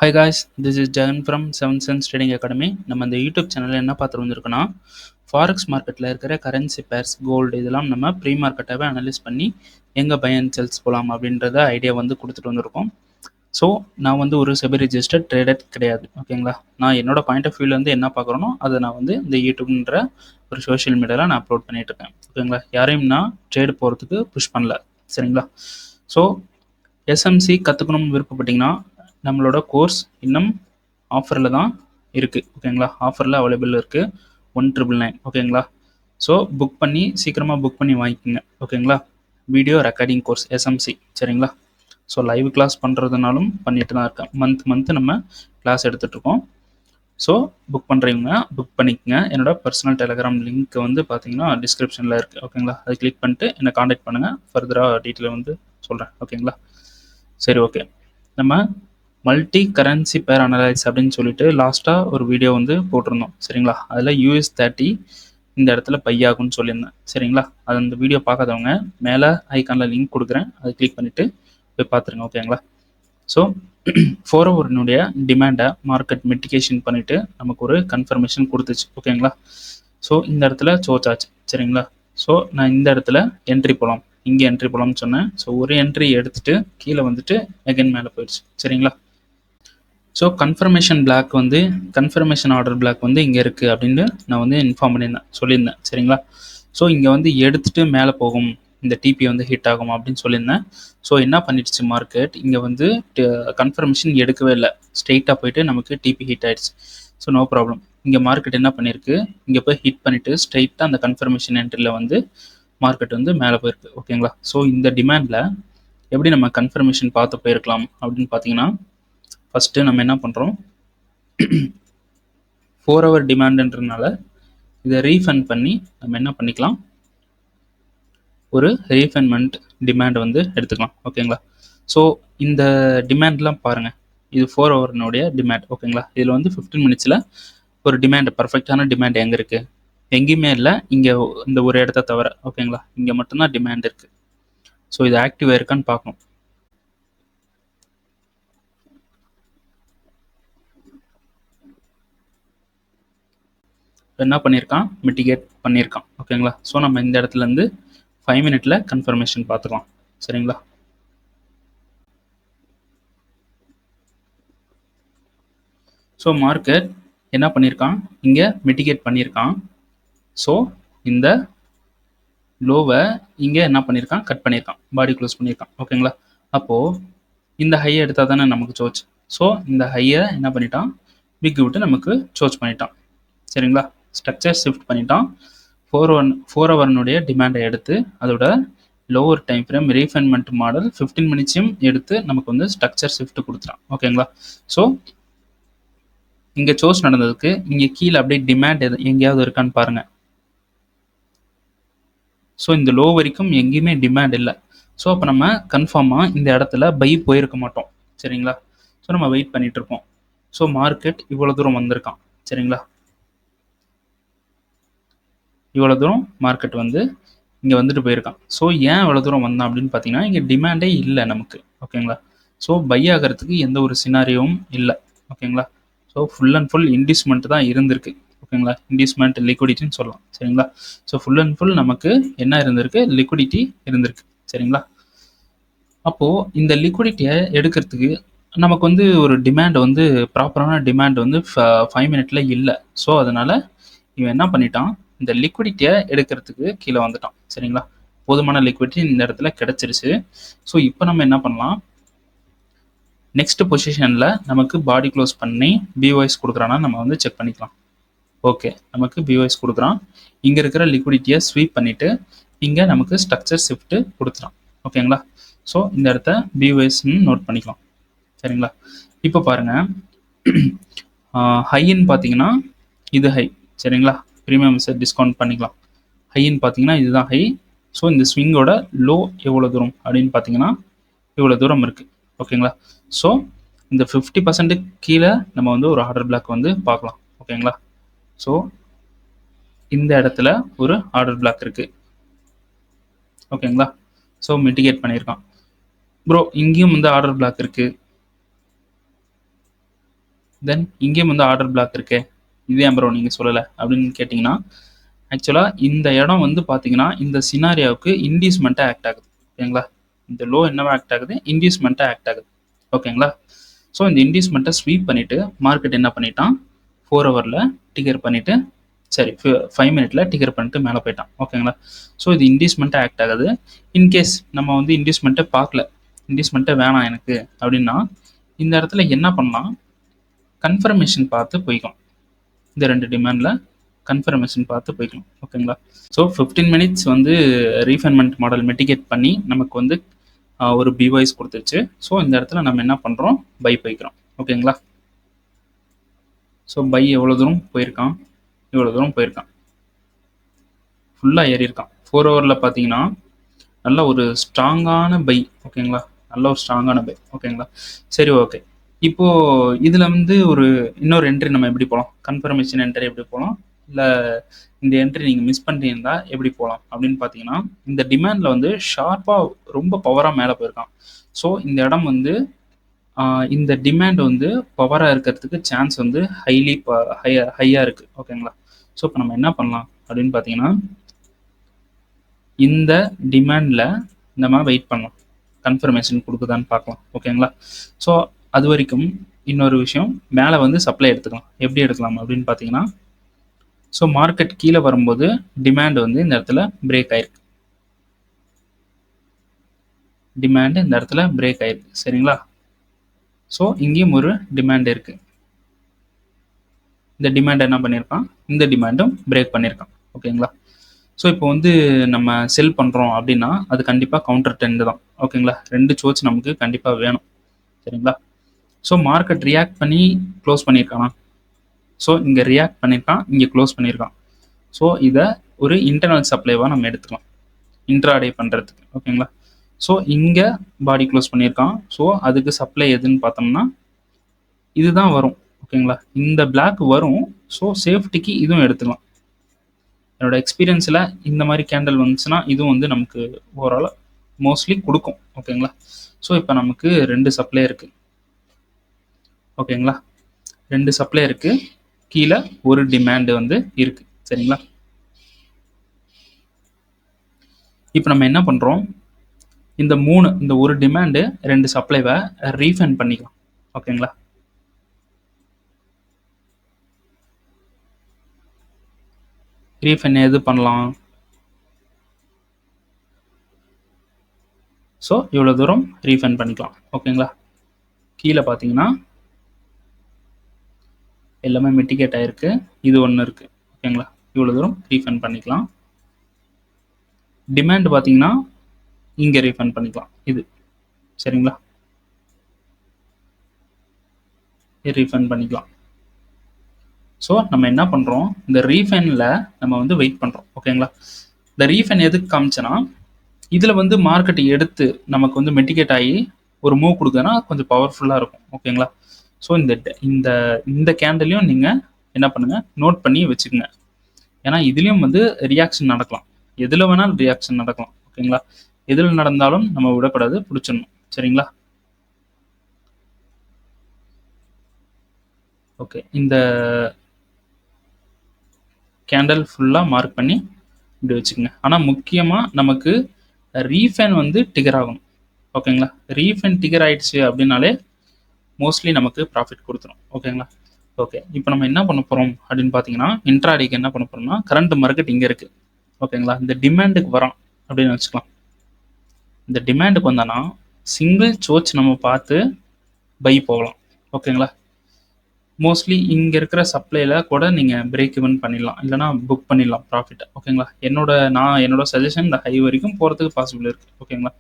Hi guys, this is Jagan from seven sense trading academy. நம்ம இந்த YouTube சேனலில் என்ன பார்த்துட்டு வந்திருக்கோன்னா, ஃபாரெக்ஸ் மார்க்கெட்டில் இருக்கிற கரன்சி பேர்ஸ், கோல்டு இதெல்லாம் நம்ம ப்ரீ மார்க்கெட்டாகவே அனலைஸ் பண்ணி எங்கே பை அண்ட் செல்ஸ் போகலாம் அப்படின்றத ஐடியா வந்து கொடுத்துட்டு வந்திருக்கோம். ஸோ நான் வந்து ஒரு செபி ரிஜிஸ்டர்ட் ட்ரேடர் கிடையாது, ஓகேங்களா. நான் என்னோட பாயிண்ட் ஆஃப் வியூலேருந்து என்ன பார்க்குறேனோ அதை நான் வந்து இந்த யூடியூப்ன்ற ஒரு சோஷியல் மீடியாவில் நான் அப்லோட் பண்ணிட்டு இருக்கேன், ஓகேங்களா. யாரையும் நான் ட்ரேடு போகிறதுக்கு புஷ் பண்ணல, சரிங்களா. ஸோ எஸ்எம்சி கற்றுக்கணும்னு விருப்பப்பட்டிங்கன்னா நம்மளோட கோர்ஸ் இன்னும் ஆஃபரில் தான் இருக்குது, ஓகேங்களா. ஆஃபரில் அவைலபிள் இருக்குது 1999, ஓகேங்களா. ஸோ புக் பண்ணி சீக்கிரமாக புக் பண்ணி வாங்கிக்கோங்க, ஓகேங்களா. வீடியோ ரெக்கார்டிங் கோர்ஸ் எஸ்எம்சி, சரிங்களா. ஸோ லைவ் கிளாஸ் பண்ணுறதுனாலும் பண்ணிட்டு தான் இருக்கேன். மந்த்து நம்ம கிளாஸ் எடுத்துகிட்ருக்கோம். ஸோ புக் பண்ணுறவங்க புக் பண்ணிக்கோங்க. என்னோட பர்சனல் டெலிகிராம் லிங்க் வந்து பார்த்தீங்கன்னா டிஸ்கிரிப்ஷனில் இருக்குது, ஓகேங்களா. அதை கிளிக் பண்ணிட்டு என்னை காண்டாக்ட் பண்ணுங்கள், ஃபர்தராக டீட்டெயில் வந்து சொல்கிறேன், ஓகேங்களா. சரி, ஓகே. நம்ம மல்டி கரன்சி பேர் அனலைஸ் அப்படின்னு சொல்லிட்டு லாஸ்ட்டாக ஒரு வீடியோ வந்து போட்டிருந்தோம், சரிங்களா. அதில் US30 இந்த இடத்துல பை ஆகும்னு சொல்லியிருந்தேன், சரிங்களா. அது அந்த வீடியோ பார்க்காதவங்க மேலே ஐக்கானில் லிங்க் கொடுக்குறேன், அதை கிளிக் பண்ணிவிட்டு போய் பார்த்துருங்க, ஓகேங்களா. ஸோ 4 ஹவர்னுடைய டிமாண்டை மார்க்கெட் மிட்டிகேஷன் பண்ணிவிட்டு நமக்கு ஒரு கன்ஃபர்மேஷன் கொடுத்துச்சு, ஓகேங்களா. ஸோ இந்த இடத்துல சோர்ச் ஆச்சு, சரிங்களா. ஸோ நான் இந்த இடத்துல என்ட்ரி போகலாம், இங்கே என்ட்ரி போகலாம்னு சொன்னேன். ஸோ ஒரு என்ட்ரி எடுத்துகிட்டு கீழே வந்துட்டு அகைன் மேலே போயிடுச்சு, சரிங்களா. ஸோ கன்ஃபர்மேஷன் ஆர்டர் பிளாக் வந்து இங்கே இருக்குது அப்படின்னு நான் வந்து இன்ஃபார்ம் சொல்லியிருந்தேன், சரிங்களா. ஸோ இங்கே வந்து எடுத்துகிட்டு மேலே போகும், இந்த டிபி வந்து ஹிட் ஆகும் அப்படின்னு சொல்லியிருந்தேன். ஸோ என்ன பண்ணிடுச்சு மார்க்கெட், இங்கே வந்து கன்ஃபர்மேஷன் எடுக்கவே இல்லை, ஸ்ட்ரெயிட்டாக போயிட்டு நமக்கு டிபி ஹிட் ஆகிடுச்சு. So no problem. இங்கே மார்க்கெட் என்ன பண்ணியிருக்கு, இங்கே போய் ஹிட் பண்ணிவிட்டு ஸ்ட்ரெயிட்டாக அந்த கன்ஃபர்மேஷன் என்ட்ரியில் வந்து மார்க்கெட் வந்து மேலே போயிருக்கு, ஓகேங்களா. ஸோ இந்த டிமாண்டில் எப்படி நம்ம கன்ஃபர்மேஷன் பார்த்து போயிருக்கலாம் அப்படின்னு பார்த்தீங்கன்னா, ஃபஸ்ட்டு நம்ம என்ன பண்ணுறோம், 4 ஹவர் டிமாண்டுன்றதுனால இதை ரீஃபண்ட் பண்ணி நம்ம என்ன பண்ணிக்கலாம், ஒரு ரீஃபண்ட்மெண்ட் டிமாண்ட் வந்து எடுத்துக்கலாம், ஓகேங்களா. ஸோ இந்த டிமாண்ட்லாம் பாருங்கள், இது 4 ஹவர்னுடைய டிமாண்ட், ஓகேங்களா. இதில் வந்து 15 மினிட்ஸில் ஒரு டிமாண்ட், பர்ஃபெக்டான டிமாண்ட் எங்கே இருக்குது, எங்கேயுமே இல்லை, இங்கே இந்த ஒரு இடத்த தவிர, ஓகேங்களா. இங்கே மட்டும்தான் டிமாண்ட் இருக்குது. ஸோ இது ஆக்டிவாக இருக்கான்னு பார்க்கணும். என்ன பண்ணியிருக்கான், மிட்டிகேட் பண்ணியிருக்கான், ஓகேங்களா. ஸோ நம்ம இந்த இடத்துலேருந்து 5 மினிட்ல கன்ஃபர்மேஷன் பார்த்துக்கலாம், சரிங்களா. ஸோ மார்க்கெட் என்ன பண்ணியிருக்கான், இங்கே மிட்டிகேட் பண்ணியிருக்கான். ஸோ இந்த லோவை இங்கே என்ன பண்ணியிருக்கான், கட் பண்ணியிருக்கான், பாடி க்ளோஸ் பண்ணியிருக்கான், ஓகேங்களா. அப்போது இந்த ஹையை எடுத்தால் தானே நமக்கு சோச். ஸோ இந்த ஹையை என்ன பண்ணிட்டான், பிக் விட்டு நமக்கு சோச் பண்ணிட்டான், சரிங்களா. ஸ்ட்ரக்சர் ஷிஃப்ட் பண்ணிட்டான். 4 ஹவர்னுடைய டிமாண்டை எடுத்து அதோட lower time frame refinement model 15 மினிட்ஸையும் எடுத்து நமக்கு வந்து ஸ்ட்ரக்சர் ஷிஃப்ட் கொடுத்துட்டான், ஓகேங்களா. ஸோ இங்கே சோர்ஸ் நடந்ததுக்கு இங்கே கீழே அப்படியே டிமாண்ட் எங்கேயாவது இருக்கான்னு பாருங்கள். ஸோ இந்த லோ வரைக்கும் எங்கேயுமே டிமாண்ட் இல்லை. ஸோ அப்போ நம்ம கன்ஃபார்மாக இந்த இடத்துல பை போயிருக்க மாட்டோம், சரிங்களா. ஸோ நம்ம வெயிட் பண்ணிட்டு இருப்போம். ஸோ மார்க்கெட் இவ்வளோ தூரம் வந்திருக்கான், சரிங்களா. இவ்வளோ தூரம் மார்க்கெட் வந்து இங்கே வந்துட்டு போயிருக்கான். ஸோ ஏன் இவ்வளோ தூரம் வந்தான் அப்படின்னு பார்த்தீங்கன்னா, இங்கே டிமாண்டே இல்லை நமக்கு, ஓகேங்களா. ஸோ பை ஆகிறதுக்கு எந்த ஒரு சினாரியோவும் இல்லை, ஓகேங்களா. ஸோ ஃபுல் அண்ட் ஃபுல் இன்டிஸ்மெண்ட் தான் இருந்திருக்கு, ஓகேங்களா. இன்டிஸ்மெண்ட் லிக்விடிட்டின்னு சொல்லலாம், சரிங்களா. ஸோ ஃபுல் அண்ட் ஃபுல் நமக்கு என்ன இருந்திருக்கு, லிக்விடிட்டி இருந்திருக்கு, சரிங்களா. அப்போது இந்த லிக்விடிட்டியை எடுக்கிறதுக்கு நமக்கு வந்து ஒரு டிமாண்ட் வந்து ப்ராப்பரான டிமாண்ட் வந்து 5 மினிட்ல இல்லை. ஸோ அதனால் இவன் என்ன பண்ணிட்டான், இந்த லிக்விடிட்டியை எடுக்கிறதுக்கு கீழே வந்துட்டான், சரிங்களா. போதுமான லிக்விடிட்டி இந்த இடத்துல கிடச்சிருச்சு. ஸோ இப்போ நம்ம என்ன பண்ணலாம், நெக்ஸ்ட் பொசிஷனில் நமக்கு பாடி க்ளோஸ் பண்ணி பிஒய்ஸ் கொடுக்குறான்னா நம்ம வந்து செக் பண்ணிக்கலாம். ஓகே, நமக்கு பிஒய்ஸ் கொடுக்குறான். இங்கே இருக்கிற லிக்விடிட்டியை ஸ்வீப் பண்ணிவிட்டு இங்கே நமக்கு ஸ்ட்ரக்சர் ஷிஃப்ட்டு கொடுத்துறான், ஓகேங்களா. ஸோ இந்த இடத்த பிஒய்ஸ்ன்னு நோட் பண்ணிக்கலாம், சரிங்களா. இப்போ பாருங்கள், ஹைன்னு பார்த்தீங்கன்னா இது ஹை, சரிங்களா. ப்ரீமியம் செட் டிஸ்கவுண்ட் பண்ணிக்கலாம். ஹைன்னு பார்த்தீங்கன்னா இதுதான் ஹை. ஸோ இந்த ஸ்விங்கோட லோ எவ்வளோ தூரம் அப்படின்னு பார்த்தீங்கன்னா இவ்வளோ தூரம் இருக்குது, ஓகேங்களா. ஸோ இந்த 50% கீழே நம்ம வந்து ஒரு ஆர்டர் பிளாக் வந்து பார்க்கலாம், ஓகேங்களா. ஸோ இந்த இடத்துல ஒரு ஆர்டர் பிளாக் இருக்குது, ஓகேங்களா. ஸோ மிட்டிகேட் பண்ணியிருக்கான். ப்ரோ இங்கேயும் வந்து ஆர்டர் பிளாக் இருக்குது, தென் இங்கேயும் வந்து ஆர்டர் பிளாக் இருக்கு, இது ஏன் ப்ரோ நீங்கள் சொல்லலை அப்படின்னு கேட்டிங்கன்னா, ஆக்சுவலாக இந்த இடம் வந்து பார்த்தீங்கன்னா இந்த சினாரியாவுக்கு இன்டியூஸ்மெண்ட்டாக ஆக்ட் ஆகுது. ஓகேங்களா, இந்த லோ என்னவா ஆக்ட் ஆகுது, இன்டியூஸ்மெண்ட்டாக ஆக்ட் ஆகுது. ஓகேங்களா, ஸோ இந்த இன்டியூஸ்மெண்ட்டை ஸ்வீப் பண்ணிவிட்டு மார்க்கெட் என்ன பண்ணிட்டான், 4 ஹவரில் டிகர் பண்ணிவிட்டு, சரி 5 மினிட்ல டிகர் பண்ணிட்டு மேலே போயிட்டான். ஓகேங்களா, ஸோ இது இன்டியூஸ்மெண்ட்டாக ஆக்ட் ஆகுது. இன்கேஸ் நம்ம வந்து இன்டியூஸ்மெண்ட்டை பார்க்கல, இன்டியூஸ்மெண்ட்டை வேணாம் எனக்கு அப்படின்னா இந்த இடத்துல என்ன பண்ணலாம், கன்ஃபர்மேஷன் பார்த்து போய்க்கலாம். இந்த 2 டிமாண்டில் கன்ஃபர்மேஷன் பார்த்து போய்க்கலாம். ஓகேங்களா, ஸோ 15 மினிட்ஸ் வந்து ரீஃபைன்மெண்ட் மாடல் மிட்டிகேட் பண்ணி நமக்கு வந்து ஒரு பிவாய்ஸ் கொடுத்துருச்சு. ஸோ இந்த இடத்துல நம்ம என்ன பண்ணுறோம், பை போய்க்கிறோம். ஓகேங்களா, ஸோ பை எவ்வளோ தூரம் போயிருக்கான், இவ்வளோ தூரம் போயிருக்கான், ஃபுல்லாக ஏறி இருக்கான். 4 ஹவரில் பார்த்தீங்கன்னா நல்ல ஒரு ஸ்ட்ராங்கான பை. ஓகேங்களா, நல்ல ஒரு ஸ்ட்ராங்கான பை. ஓகேங்களா, சரி ஓகே. இப்போது இதில் வந்து ஒரு இன்னொரு என்ட்ரி நம்ம எப்படி போகலாம், கன்ஃபர்மேஷன் என்ட்ரி எப்படி போகலாம், இல்லை இந்த என்ட்ரி நீங்கள் மிஸ் பண்ணியிருந்தா எப்படி போகலாம் அப்படின்னு பார்த்தீங்கன்னா, இந்த டிமாண்டில் வந்து ஷார்ப்பாக ரொம்ப பவராக மேலே போயிருக்கான். ஸோ இந்த இடம் வந்து இந்த டிமாண்ட் வந்து பவராக இருக்கிறதுக்கு சான்ஸ் வந்து ஹையாக இருக்குது. ஓகேங்களா, ஸோ இப்போ நம்ம என்ன பண்ணலாம் அப்படின்னு பார்த்தீங்கன்னா, இந்த டிமாண்டில் நம்ம வெயிட் பண்ணலாம், கன்ஃபர்மேஷன் கொடுக்குதான்னு பார்க்கலாம். ஓகேங்களா, ஸோ அது வரைக்கும் இன்னொரு விஷயம், மேலே வந்து சப்ளை எடுத்துக்கலாம். எப்படி எடுக்கலாம் அப்படின்னு பார்த்தீங்கன்னா, ஸோ மார்க்கெட் கீழே வரும்போது டிமாண்ட் வந்து இந்த இடத்துல பிரேக் ஆயிருக்கு, டிமாண்ட் இந்த இடத்துல பிரேக் ஆயிருக்கு. சரிங்களா, ஸோ இங்கேயும் ஒரு டிமாண்ட் இருக்கு, இந்த டிமாண்ட் என்ன பண்ணியிருக்கான், இந்த டிமாண்டும் பிரேக் பண்ணியிருக்கான். ஓகேங்களா, ஸோ இப்போ வந்து நம்ம செல் பண்ணுறோம் அப்படின்னா அது கண்டிப்பாக கவுண்டர் ட்ரெண்ட் தான். ஓகேங்களா, 2 சோர்ஸ் நமக்கு கண்டிப்பாக வேணும். சரிங்களா, ஸோ மார்க்கெட் ரியாக்ட் பண்ணி க்ளோஸ் பண்ணியிருக்கானா, ஸோ இங்கே ரியாக்ட் பண்ணியிருக்கான், இங்கே க்ளோஸ் பண்ணியிருக்கான். ஸோ இதை ஒரு இன்டர்னல் சப்ளைவாக நம்ம எடுத்துக்கலாம் இன்ட்ராடே பண்ணுறதுக்கு. ஓகேங்களா, ஸோ இங்கே பாடி க்ளோஸ் பண்ணியிருக்கான். ஸோ அதுக்கு சப்ளை எதுன்னு பார்த்தோம்னா இதுதான் வரும். ஓகேங்களா, இந்த பிளாக் வரும். ஸோ சேஃப்டிக்கு இதுவும் எடுத்துக்கலாம். என்னோட எக்ஸ்பீரியன்ஸில் இந்த மாதிரி கேண்டல் வந்துச்சுன்னா இதுவும் வந்து நமக்கு ஓவரால் மோஸ்ட்லி கொடுக்கும். ஓகேங்களா, ஸோ இப்போ நமக்கு 2 சப்ளை இருக்குது. ஓகேங்களா, 2 சப்ளை இருக்குது, கீழே ஒரு டிமாண்டு வந்து இருக்குது. சரிங்களா, இப்போ நம்ம என்ன பண்ணுறோம், இந்த ஒரு டிமாண்டு 2 சப்ளைவை ரீஃபண்ட் பண்ணிக்கலாம். ஓகேங்களா, ரீஃபண்ட் எது பண்ணலாம், ஸோ இவ்வளோ தூரம் ரீஃபண்ட் பண்ணிக்கலாம். ஓகேங்களா, கீழே பார்த்தீங்கன்னா எல்லாமே மிட்டிகேட் ஆகிருக்கு, இது ஒன்று இருக்குது. ஓகேங்களா, இவ்வளோ தூரம் ரீஃபண்ட் பண்ணிக்கலாம். டிமாண்ட் பார்த்தீங்கன்னா இங்கே ரீஃபண்ட் பண்ணிக்கலாம், இது. சரிங்களா, ரீஃபண்ட் பண்ணிக்கலாம். ஸோ நம்ம என்ன பண்ணுறோம், இந்த ரீஃபண்டில் நம்ம வந்து வெயிட் பண்ணுறோம். ஓகேங்களா, இந்த ரீஃபண்ட் எதுக்கு காமிச்சேன்னா, இதில் வந்து மார்க்கெட் எடுத்து நமக்கு வந்து மெட்டிகேட் ஆகி ஒரு மூவ் கொடுக்குதுன்னா கொஞ்சம் பவர்ஃபுல்லாக இருக்கும். ஓகேங்களா, ஸோ இந்த இந்த கேண்டலையும் நீங்கள் என்ன பண்ணுங்கள், நோட் பண்ணி வச்சுக்கோங்க. ஏன்னா இதுலேயும் வந்து ரியாக்ஷன் நடக்கலாம், எதில் வேணாலும் ரியாக்ஷன் நடக்கலாம். ஓகேங்களா, எதில் நடந்தாலும் நம்ம விடக்கூடாது, பிடிச்சிடணும். சரிங்களா, ஓகே. இந்த கேண்டல் ஃபுல்லாக மார்க் பண்ணி இப்படி வச்சுக்கோங்க. ஆனால் முக்கியமாக நமக்கு ரீஃபண்ட் வந்து டிகர் ஆகணும். ஓகேங்களா, ரீஃபண்ட் டிகர் ஆகிடுச்சு அப்படின்னாலே மோஸ்ட்லி நமக்கு ப்ராஃபிட் கொடுத்துரும். ஓகேங்களா, ஓகே. இப்போ நம்ம என்ன பண்ண போகிறோம் அப்படின்னு பார்த்தீங்கன்னா, இன்ட்ராடேக்கு என்ன பண்ண போகிறோம்னா, கரண்ட் மார்க்கெட் இங்கே இருக்குது. ஓகேங்களா, இந்த டிமாண்டுக்கு வரோம் அப்படின்னு வச்சுக்கலாம். இந்த டிமாண்டுக்கு வந்தானா சிங்கிள் சோர்ஸ் நம்ம பார்த்து பை போகலாம். ஓகேங்களா, மோஸ்ட்லி இங்கே இருக்கிற சப்ளையில் கூட நீங்கள் பிரேக் இவன் பண்ணிடலாம், இல்லைனா புக் பண்ணிடலாம் ப்ராஃபிட்டை. ஓகேங்களா, என்னோட சஜஷன் இந்த ஹை வரைக்கும் போகிறதுக்கு பாசிபிள் இருக்குது. ஓகேங்களா,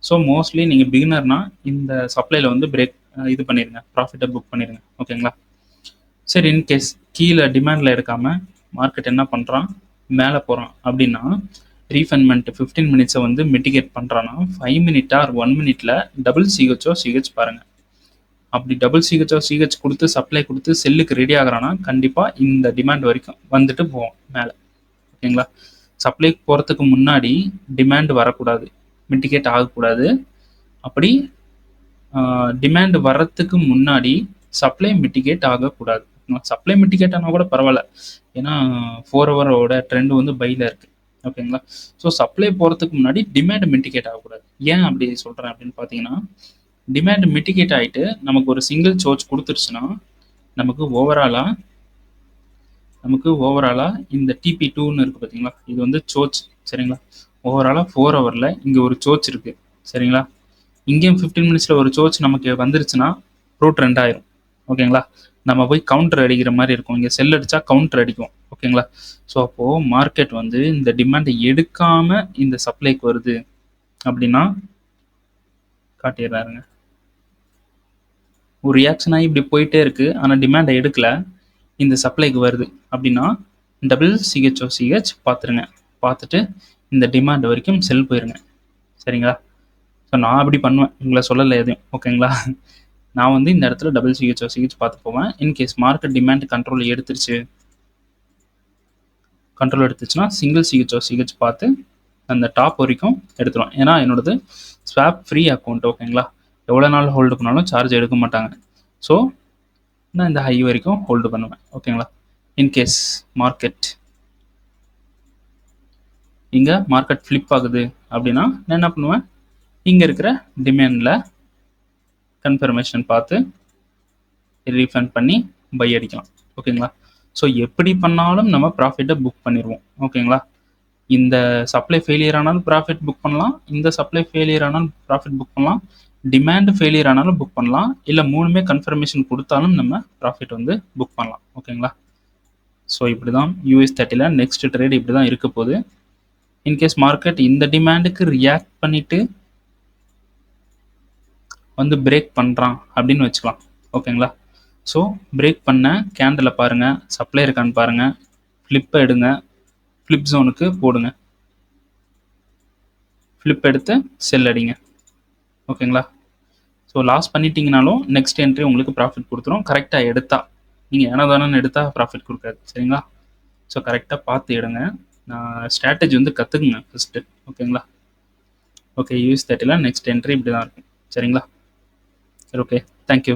ஸோ மோஸ்ட்லி நீங்கள் பிகினர்னா இந்த சப்ளையில் வந்து பிரேக் இது பண்ணிடுங்க, ப்ராஃபிட்டை புக் பண்ணிடுங்க. ஓகேங்களா, சரி இன்கேஸ் கீழே டிமாண்டில் எடுக்காமல் மார்க்கெட் என்ன பண்ணுறான், மேலே போகிறான் அப்படின்னா ரீஃபண்ட்மெண்ட் 15 மினிட்ஸை வந்து மிட்டிகேட் பண்ணுறான்னா 5 மினிட் ஆர் 1 மினிட்ல டபுள் சிஹெச் பாருங்கள். அப்படி டபுள் சிஹெச் கொடுத்து சப்ளை கொடுத்து செல்லுக்கு ரெடி ஆகிறான்னா கண்டிப்பாக இந்த டிமாண்ட் வரைக்கும் வந்துட்டு போவோம் மேலே. ஓகேங்களா, சப்ளைக்கு போகிறதுக்கு முன்னாடி டிமாண்ட் வரக்கூடாது, மிட்டிகேட் ஆகக்கூடாது. அப்படி டிமாண்ட் வர்றதுக்கு முன்னாடி சப்ளை மிட்டிகேட் ஆகக்கூடாது. சப்ளை மிட்டிகேட் ஆனால் கூட பரவாயில்ல, ஏன்னா 4 ஹவரோட ட்ரெண்ட் வந்து பையில் இருக்குது. ஓகேங்களா? ஸோ சப்ளை போகிறதுக்கு முன்னாடி டிமாண்ட் மிட்டிகேட் ஆகக்கூடாது. ஏன் அப்படி சொல்கிறேன் அப்படின்னு பார்த்தீங்கன்னா, டிமாண்ட் மிட்டிகேட் ஆகிட்டு நமக்கு ஒரு சிங்கிள் சோர்ஸ் கொடுத்துருச்சுன்னா நமக்கு ஓவராலாக இந்த TP2ன்னு இருக்குது பார்த்தீங்களா, இது வந்து சோர்ஸ். சரிங்களா? ஓவராலாக 4 ஹவரில் இங்கே ஒரு சோர்ஸ் இருக்குது. சரிங்களா? இங்கேயும் 15 மினிட்ஸில் ஒரு சோர்ஸ் நமக்கு வந்துருச்சுன்னா ப்ரூட் 2 ஆயிரும். ஓகேங்களா? நம்ம போய் கவுண்டர் அடிக்கிற மாதிரி இருக்கும். இங்கே செல் அடித்தா கவுண்டர் அடிக்கும். ஓகேங்களா? ஸோ அப்போது மார்க்கெட் வந்து இந்த டிமாண்டை எடுக்காமல் இந்த சப்ளைக்கு வருது அப்படின்னா காட்டிடுறாருங்க. ஒரு ரியாக்ஷன் ஆகி இப்படி போயிட்டே இருக்குது, ஆனால் டிமாண்டை எடுக்கல, இந்த சப்ளைக்கு வருது அப்படின்னா CHOCH பார்த்துருங்க. பார்த்துட்டு இந்த டிமாண்ட் வரைக்கும் செல் போயிருங்க. சரிங்களா? ஸோ நான் அப்படி பண்ணுவேன், உங்களை சொல்லலை எதையும். ஓகேங்களா? நான் வந்து இந்த இடத்துல CHOCH பார்த்து போவேன். இன்கேஸ் மார்க்கெட் டிமாண்ட் கண்ட்ரோல் எடுத்துச்சுன்னா சிங்கிள் CHOCH பார்த்து அந்த டாப் வரைக்கும் எடுத்துருவேன். ஏன்னா என்னோடது ஸ்வாப் ஃப்ரீ அக்கௌண்ட். ஓகேங்களா? எவ்வளோ நாள் ஹோல்டு பண்ணாலும் சார்ஜ் எடுக்க மாட்டாங்க. ஸோ நான் இந்த ஹை வரைக்கும் ஹோல்டு பண்ணுவேன். ஓகேங்களா? இன்கேஸ் மார்க்கெட் ஃப்ளிப் ஆகுது அப்படின்னா நான் என்ன பண்ணுவேன், இங்கே இருக்கிற டிமாண்டில் கன்ஃபர்மேஷன் பார்த்து ரீஃபண்ட் பண்ணி பை அடிக்கலாம். ஓகேங்களா? ஸோ எப்படி பண்ணாலும் நம்ம ப்ராஃபிட்டை புக் பண்ணிடுவோம். ஓகேங்களா? இந்த சப்ளை ஃபெயிலியர் ஆனாலும் ப்ராஃபிட் புக் பண்ணலாம், இந்த சப்ளை ஃபெயிலியர் ஆனாலும் ப்ராஃபிட் புக் பண்ணலாம், டிமாண்ட் ஃபெயிலியர் ஆனாலும் புக் பண்ணலாம், இல்லை மூணுமே கன்ஃபர்மேஷன் கொடுத்தாலும் நம்ம ப்ராஃபிட் வந்து புக் பண்ணலாம். ஓகேங்களா? ஸோ இப்படி தான் US30ல் நெக்ஸ்ட் ட்ரேட் இப்படி தான் இருக்க போகுது. இன்கேஸ் மார்க்கெட் இந்த டிமாண்டுக்கு ரியாக்ட் பண்ணிவிட்டு வந்து பிரேக் பண்ணுறான் அப்படின்னு வச்சுக்கலாம். ஓகேங்களா? ஸோ பிரேக் பண்ண கேண்டிலை பாருங்கள், சப்ளை இருக்கான்னு பாருங்கள், ஃப்ளிப்பை எடுங்க, ஃப்ளிப் ஜோனுக்கு போடுங்க, ஃப்ளிப் எடுத்து செல் அடிங்க. ஓகேங்களா? ஸோ லாஸ் பண்ணிட்டீங்கனாலும் நெக்ஸ்ட் என்ட்ரி உங்களுக்கு ப்ராஃபிட் கொடுத்துரும். கரெக்டாக எடுத்தா, நீங்கள் ஏனோதானு எடுத்தால் ப்ராஃபிட் கொடுக்காது. சரிங்களா? ஸோ கரெக்டாக பார்த்து எடுங்க. நான் ஸ்ட்ராட்டஜி வந்து கற்றுக்குங்க ஃபஸ்ட்டு. ஓகேங்களா? ஓகே, US30ல் நெக்ஸ்ட் என்ட்ரி இப்படி தான் இருக்கும். சரிங்களா? சரி, ஓகே, தேங்க்யூ.